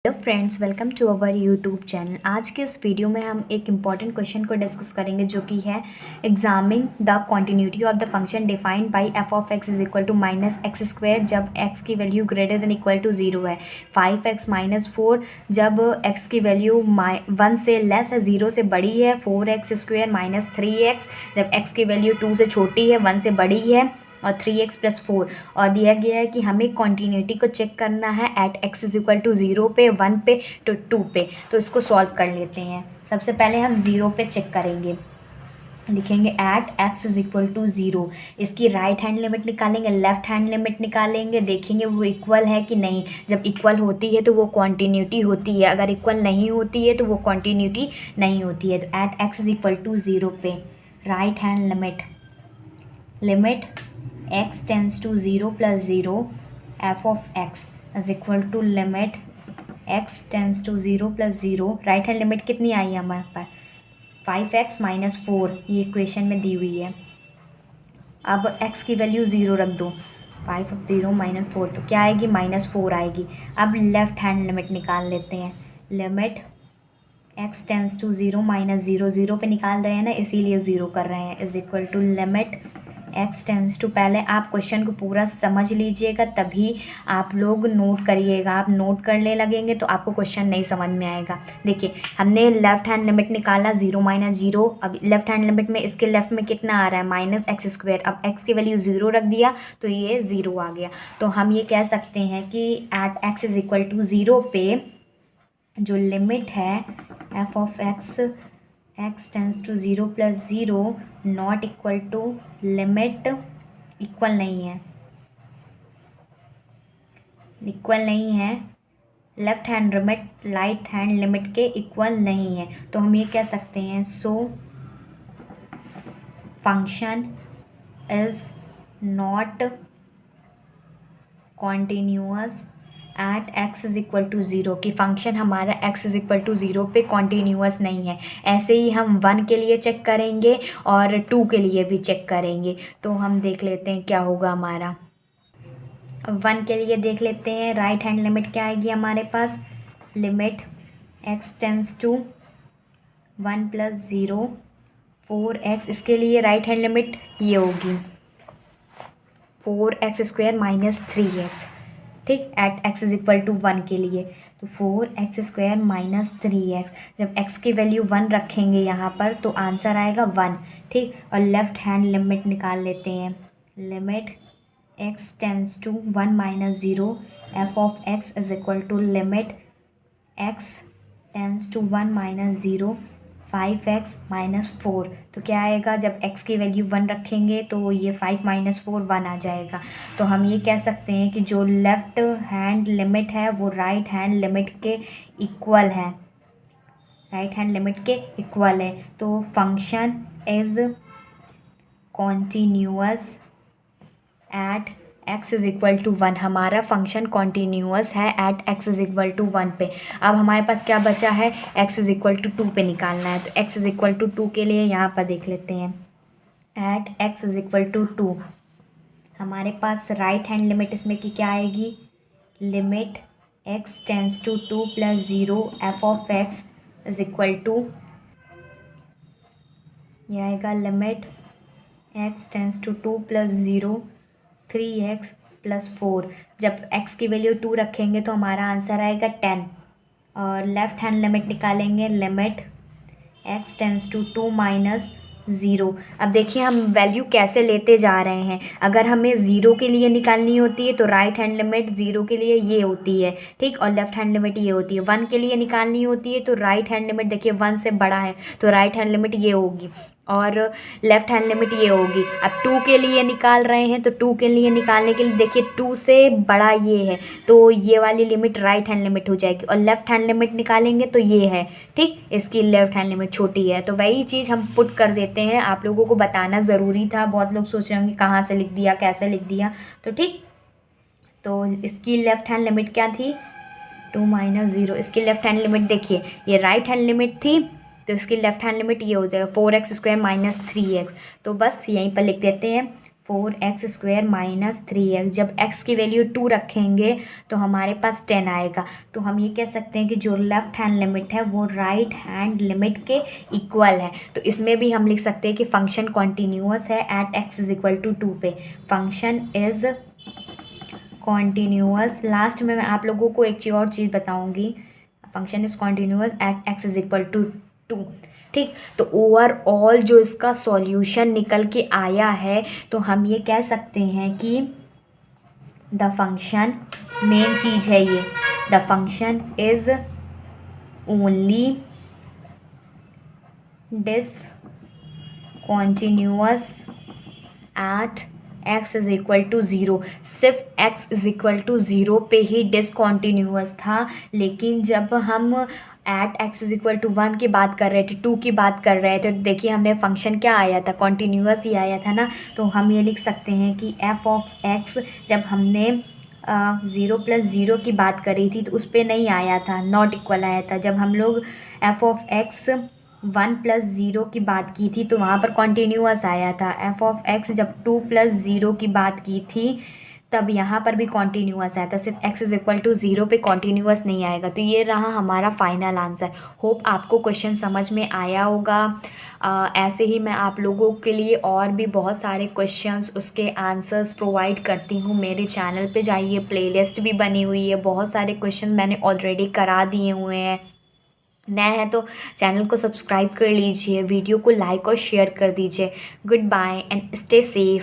Hello friends, welcome to our YouTube channel. आज के इस वीडियो में हम एक इम्पॉर्टेंट क्वेश्चन को डिस्कस करेंगे जो कि है examine the continuity of the function defined by f of x is equal to minus x square जब एक्स की value greater than equal to 0 है, 5x माइनस 4 जब एक्स की वैल्यू 1 से लेस है, 0 से बड़ी है, 4x स्क्वायर माइनस 3x जब एक्स की वैल्यू 2 से छोटी है, 1 से बड़ी है, और 3x प्लस 4। और दिया गया है कि हमें कॉन्टीन्यूटी को चेक करना है at x is equal to 0 पे, 1 पे, तो 2 पे। तो इसको सॉल्व कर लेते हैं। सबसे पहले हम 0 पे चेक करेंगे, लिखेंगे at x is equal to 0। इसकी राइट हैंड लिमिट निकालेंगे, लेफ्ट हैंड लिमिट निकालेंगे, देखेंगे वो इक्वल है कि नहीं। जब इक्वल होती है तो वो कॉन्टीन्यूटी होती है, अगर इक्वल नहीं होती है तो वो कॉन्टीन्यूटी नहीं होती है। तो at x is equal to 0 पे right hand limit x tends to 0 plus 0 f of x is equal to limit x tends to 0 plus 0। Right hand limit कितनी आई है हमारे पास, 5x माइनस 4, ये इक्वेशन में दी हुई है। अब x की वैल्यू 0 रख दो, 5 of 0 माइनस 4, तो क्या आएगी, माइनस 4 आएगी। अब लेफ्ट हैंड लिमिट निकाल लेते हैं, limit x tends to 0 minus 0, 0 पे निकाल रहे हैं ना, इसीलिए 0 कर रहे हैं, is equal to limit x tends to, पहले आप क्वेश्चन को पूरा समझ लीजिएगा तभी आप लोग नोट करिएगा। आप नोट करने लगेंगे तो आपको क्वेश्चन नहीं समझ में आएगा। देखिए, हमने लेफ्ट हैंड लिमिट निकाला 0 माइनस 0। अब लेफ्ट हैंड लिमिट में इसके लेफ्ट में कितना आ रहा है, माइनस एक्स स्क्वायर। अब x की वैल्यू 0 रख दिया तो ये 0 आ गया। तो हम ये कह सकते हैं कि at x is equal to 0 पे जो लिमिट है f of x tends to 0 plus 0 not equal to limit, equal नहीं है left hand limit right hand limit के इक्वल नहीं है। तो हम ये कह सकते हैं so function is not continuous at x is equal to 0, कि फंक्शन हमारा x इज इक्वल टू 0 पे कॉन्टीन्यूअस नहीं है। ऐसे ही हम 1 के लिए चेक करेंगे और 2 के लिए भी चेक करेंगे। तो हम देख लेते हैं क्या होगा हमारा। 1 के लिए देख लेते हैं, राइट हैंड लिमिट क्या आएगी हमारे पास, limit x tends to 1 plus 0 4x। इसके लिए राइट हैंड लिमिट ये होगी 4x स्क्वायर माइनस 3x, ठीक, at x is equal to 1 के लिए। तो 4x स्क्वायर माइनस 3x, जब x की वैल्यू 1 रखेंगे यहाँ पर तो आंसर आएगा 1, ठीक। और लेफ्ट हैंड लिमिट निकाल लेते हैं, limit x tends to 1 minus 0 f of x is equal to limit x tends to 1 minus 0 5x minus 4। तो क्या आएगा, जब x की वैल्यू 1 रखेंगे तो ये 5 माइनस 4 1 आ जाएगा। तो हम ये कह सकते हैं कि जो लेफ्ट हैंड लिमिट है वो राइट हैंड लिमिट के इक्वल है, राइट हैंड लिमिट के इक्वल है। तो function is continuous at x is equal to 1, हमारा फंक्शन कॉन्टीन्यूअस है at x is equal to 1 पे। अब हमारे पास क्या बचा है, x इज इक्वल टू 2 पे निकालना है। तो x इज इक्वल टू 2 के लिए यहाँ पर देख लेते हैं, at x is equal to 2 हमारे पास राइट हैंड लिमिट इसमें की क्या आएगी, limit x tends to 2 plus 0 f of x is equal to, यह आएगा limit x tends to 2 plus 0 3x plus 4। जब x की वैल्यू 2 रखेंगे तो हमारा आंसर आएगा 10। और लेफ्ट हैंड लिमिट निकालेंगे, limit x tends to 2 minus 0। अब देखिए हम वैल्यू कैसे लेते जा रहे हैं। अगर हमें 0 के लिए निकालनी होती है तो राइट हैंड लिमिट 0 के लिए ये होती है, ठीक, और लेफ्ट हैंड लिमिट ये होती है। 1 के लिए निकालनी होती है तो राइट हैंड लिमिट देखिए 1 से बड़ा है तो राइट हैंड लिमिट ये होगी और लेफ्ट हैंड लिमिट ये होगी। अब 2 के लिए निकाल रहे हैं तो 2 के लिए निकालने के लिए देखिए 2 से बड़ा ये है तो ये वाली लिमिट राइट हैंड लिमिट हो जाएगी, और लेफ्ट हैंड लिमिट निकालेंगे तो ये है, ठीक, इसकी लेफ्ट हैंड लिमिट छोटी है। तो वही चीज़ हम पुट कर देते हैं, आप लोगों को बताना ज़रूरी था। बहुत लोग सोच रहे होंगे कहाँ से लिख दिया, कैसे लिख दिया, तो ठीक। तो इसकी लेफ्ट हैंड लिमिट क्या थी, 2 माइनस 0। इसकी लेफ्ट हैंड लिमिट देखिए ये राइट हैंड लिमिट थी तो इसकी लेफ्ट हैंड लिमिट ये हो जाएगा 4x स्क्वायर माइनस 3x। तो बस यहीं पर लिख देते हैं 4x² माइनस 3x। जब x की वैल्यू 2 रखेंगे तो हमारे पास 10 आएगा। तो हम ये कह सकते हैं कि जो लेफ्ट हैंड लिमिट है वो राइट हैंड लिमिट के इक्वल है। तो इसमें भी हम लिख सकते हैं कि फंक्शन कॉन्टीन्यूअस है at x is equal to 2 पे। Function is continuous. लास्ट में मैं आप लोगों को एक और चीज़ बताऊंगी। Function is continuous at x is equal to 2। ठीक, तो ओवरऑल जो इसका सॉल्यूशन निकल के आया है तो हम ये कह सकते हैं कि द फंक्शन, मेन चीज़ है ये, the function is only discontinuous at x is equal to 0। सिर्फ x इज इक्वल टू 0 पे ही डिसकंटिन्यूअस था, लेकिन जब हम at x is equal to 1 की बात कर रहे थे, 2 की बात कर रहे थे, तो देखिए हमने फंक्शन क्या आया था, कॉन्टीन्यूअस ही आया था ना। तो हम ये लिख सकते हैं कि f ऑफ x जब हमने 0 + 0 की बात करी थी तो उस पर नहीं आया था, नॉट इक्वल आया था। जब हम लोग f ऑफ x 1 + 0 की बात की थी तो वहाँ पर कॉन्टीन्यूअस आया था। f ऑफ x जब 2 + 0 की बात की थी तब यहाँ पर भी कॉन्टीन्यूअस आया था। सिर्फ x इज इक्वल टू 0 पे कॉन्टीन्यूअस नहीं आएगा। तो ये रहा हमारा फाइनल आंसर। होप आपको क्वेश्चन समझ में आया होगा। ऐसे ही मैं आप लोगों के लिए और भी बहुत सारे क्वेश्चंस, उसके आंसर्स प्रोवाइड करती हूँ। मेरे चैनल पे जाइए, प्लेलिस्ट भी बनी हुई है, बहुत सारे क्वेश्चन मैंने ऑलरेडी करा दिए हुए हैं। नए हैं तो चैनल को सब्सक्राइब कर लीजिए, वीडियो को लाइक और शेयर कर दीजिए। Goodbye and stay safe.